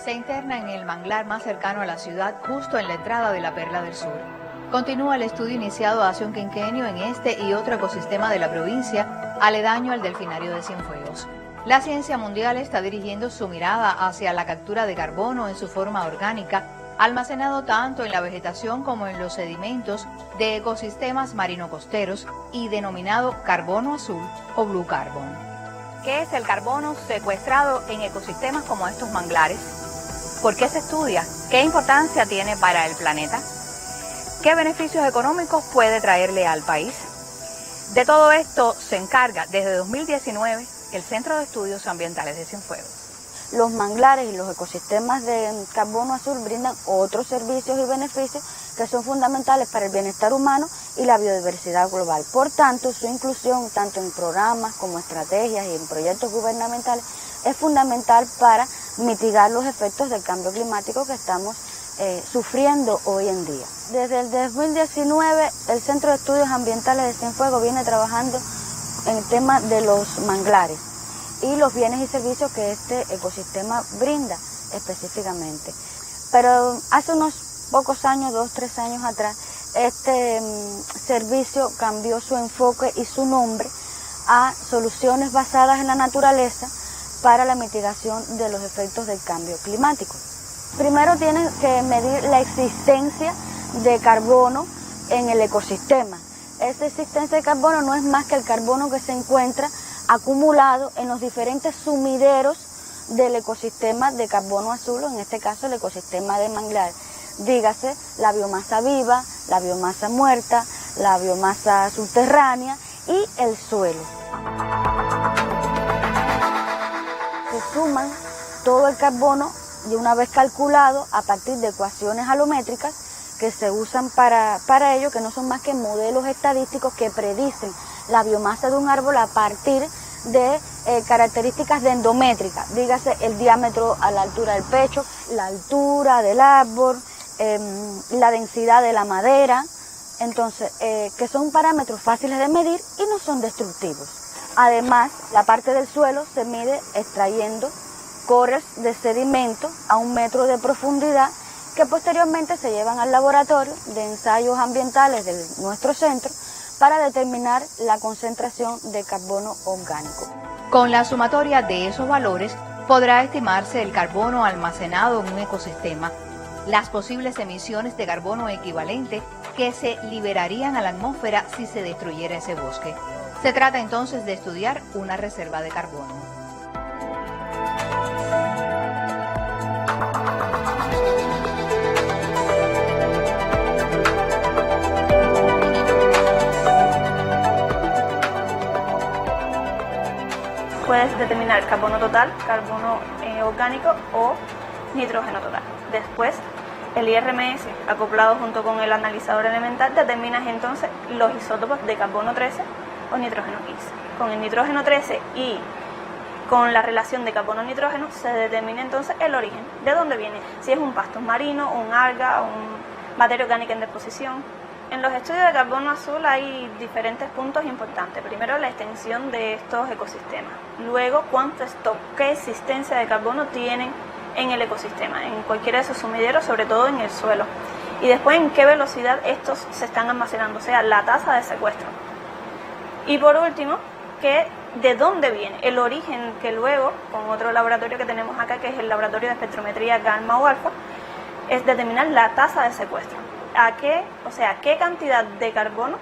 se interna en el manglar más cercano a la ciudad, justo en la entrada de la Perla del Sur. Continúa el estudio iniciado hace un quinquenio en este y otro ecosistema de la provincia, aledaño al delfinario de Cienfuegos. La ciencia mundial está dirigiendo su mirada hacia la captura de carbono en su forma orgánica, almacenado tanto en la vegetación como en los sedimentos de ecosistemas marino-costeros y denominado carbono azul o blue carbon. ¿Qué es el carbono secuestrado en ecosistemas como estos manglares? ¿Por qué se estudia? ¿Qué importancia tiene para el planeta? ¿Qué beneficios económicos puede traerle al país? De todo esto se encarga desde 2019 el Centro de Estudios Ambientales de Cienfuegos. Los manglares y los ecosistemas de carbono azul brindan otros servicios y beneficios que son fundamentales para el bienestar humano y la biodiversidad global. Por tanto, su inclusión tanto en programas como estrategias y en proyectos gubernamentales es fundamental para mitigar los efectos del cambio climático que estamos sufriendo hoy en día. Desde el 2019, el Centro de Estudios Ambientales de Cienfuegos viene trabajando en el tema de los manglares y los bienes y servicios que este ecosistema brinda específicamente. Pero hace unos pocos años, 2 o 3 años atrás, este servicio cambió su enfoque y su nombre a soluciones basadas en la naturaleza para la mitigación de los efectos del cambio climático. Primero tienen que medir la existencia de carbono en el ecosistema. Esa existencia de carbono no es más que el carbono que se encuentra acumulado en los diferentes sumideros del ecosistema de carbono azul, o en este caso el ecosistema de manglar. Dígase la biomasa viva, la biomasa muerta, la biomasa subterránea y el suelo. Se suman todo el carbono y una vez calculado a partir de ecuaciones alométricas que se usan para ello, que no son más que modelos estadísticos que predicen la biomasa de un árbol a partir de características dendrométricas, dígase el diámetro a la altura del pecho, la altura del árbol, la densidad de la madera, entonces que son parámetros fáciles de medir y no son destructivos. Además, la parte del suelo se mide extrayendo cores de sedimento a 1 metro de profundidad que posteriormente se llevan al laboratorio de ensayos ambientales de nuestro centro para determinar la concentración de carbono orgánico. Con la sumatoria de esos valores podrá estimarse el carbono almacenado en un ecosistema, las posibles emisiones de carbono equivalente que se liberarían a la atmósfera si se destruyera ese bosque. Se trata entonces de estudiar una reserva de carbono. Puedes determinar carbono total, carbono orgánico o nitrógeno total. Después, el IRMS, acoplado junto con el analizador elemental, determinas entonces los isótopos de carbono 13 o nitrógeno 15. Con el nitrógeno 13 y con la relación de carbono-nitrógeno se determina entonces el origen, de dónde viene, si es un pasto marino, un alga, un materia orgánica en deposición. En los estudios de carbono azul hay diferentes puntos importantes. Primero, la extensión de estos ecosistemas. Luego, cuánto stock, qué existencia de carbono tienen en el ecosistema, en cualquiera de sus sumideros, sobre todo en el suelo. Y después, en qué velocidad estos se están almacenando, o sea, la tasa de secuestro. Y por último, de dónde viene, el origen, que luego, con otro laboratorio que tenemos acá, que es el laboratorio de espectrometría gamma o alfa, es determinar la tasa de secuestro. ¿Qué cantidad de carbono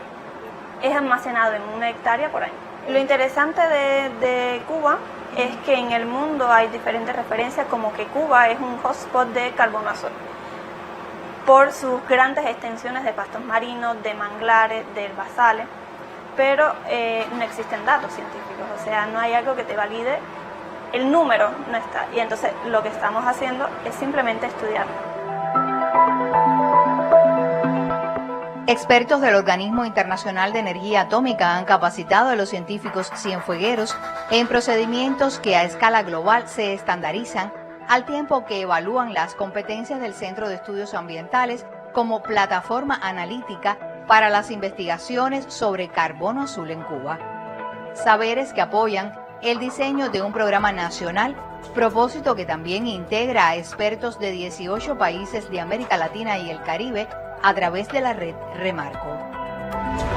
es almacenado en 1 hectárea por año? Lo interesante de Cuba es que en el mundo hay diferentes referencias, como que Cuba es un hotspot de carbono azul por sus grandes extensiones de pastos marinos, de manglares, de herbazales, pero no existen datos científicos, o sea, no hay algo que te valide, el número no está, y entonces lo que estamos haciendo es simplemente estudiar. Expertos del Organismo Internacional de Energía Atómica han capacitado a los científicos cienfuegueros en procedimientos que a escala global se estandarizan, al tiempo que evalúan las competencias del Centro de Estudios Ambientales como plataforma analítica para las investigaciones sobre carbono azul en Cuba. Saberes que apoyan el diseño de un programa nacional propósito que también integra a expertos de 18 países de América Latina y el Caribe a través de la red Remarco.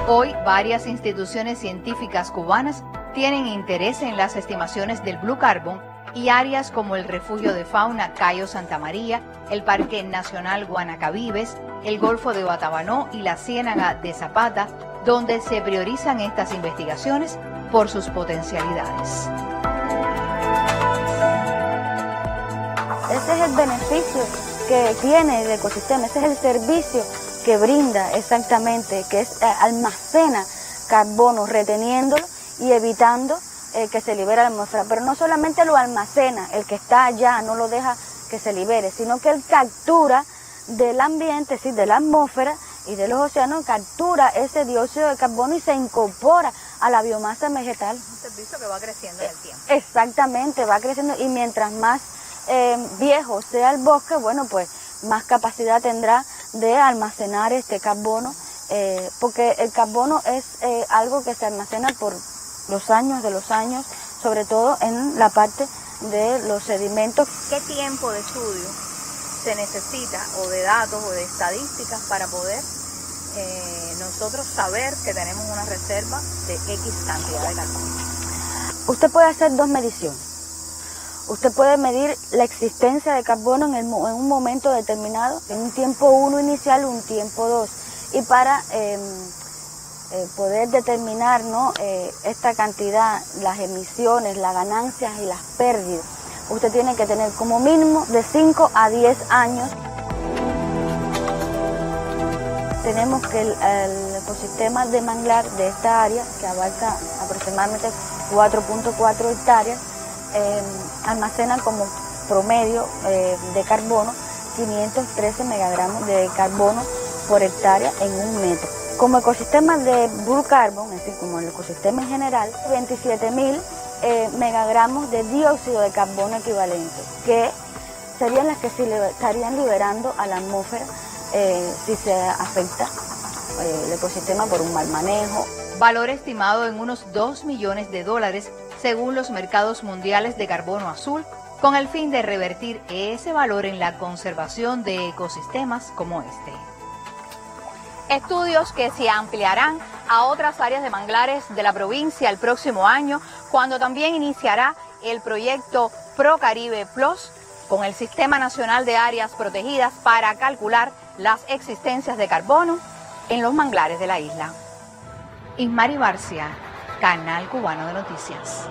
Hoy, varias instituciones científicas cubanas tienen interés en las estimaciones del Blue Carbon y áreas como el Refugio de Fauna Cayo Santa María, el Parque Nacional Guanacabibes, el Golfo de Batabanó y la Ciénaga de Zapata, donde se priorizan estas investigaciones por sus potencialidades. Ese es el beneficio que tiene el ecosistema, ese es el servicio que brinda exactamente, que es almacena carbono reteniéndolo y evitando que se libere a la atmósfera, pero no solamente lo almacena, el que está allá no lo deja que se libere, sino que él captura del ambiente, sí, de la atmósfera y de los océanos, captura ese dióxido de carbono y se incorpora a la biomasa vegetal. Un servicio que va creciendo en el tiempo. Exactamente, va creciendo y mientras más viejo sea el bosque, bueno, pues más capacidad tendrá de almacenar este carbono, porque el carbono es algo que se almacena por los años de los años, sobre todo en la parte de los sedimentos. ¿Qué tiempo de estudio se necesita, o de datos o de estadísticas, para poder nosotros saber que tenemos una reserva de X cantidad de carbono? Usted puede hacer dos mediciones. Usted puede medir la existencia de carbono en un momento determinado, en un tiempo 1 inicial o un tiempo 2. Y para poder determinar, ¿no?, esta cantidad, las emisiones, las ganancias y las pérdidas, usted tiene que tener como mínimo de 5 a 10 años. Tenemos que el ecosistema de manglar de esta área, que abarca aproximadamente 4.4 hectáreas, almacena como promedio de carbono 513 megagramos de carbono por hectárea en un metro. Como ecosistema de Blue Carbon, es decir, como el ecosistema en general, 27.000 megagramos de dióxido de carbono equivalente, que serían las que se estarían liberando a la atmósfera si se afecta el ecosistema por un mal manejo. Valor estimado en unos $2 millones según los mercados mundiales de carbono azul, con el fin de revertir ese valor en la conservación de ecosistemas como este. Estudios que se ampliarán a otras áreas de manglares de la provincia el próximo año, cuando también iniciará el proyecto ProCaribe Plus con el Sistema Nacional de Áreas Protegidas para calcular las existencias de carbono en los manglares de la isla. Ismari Barcia, Canal Cubano de Noticias.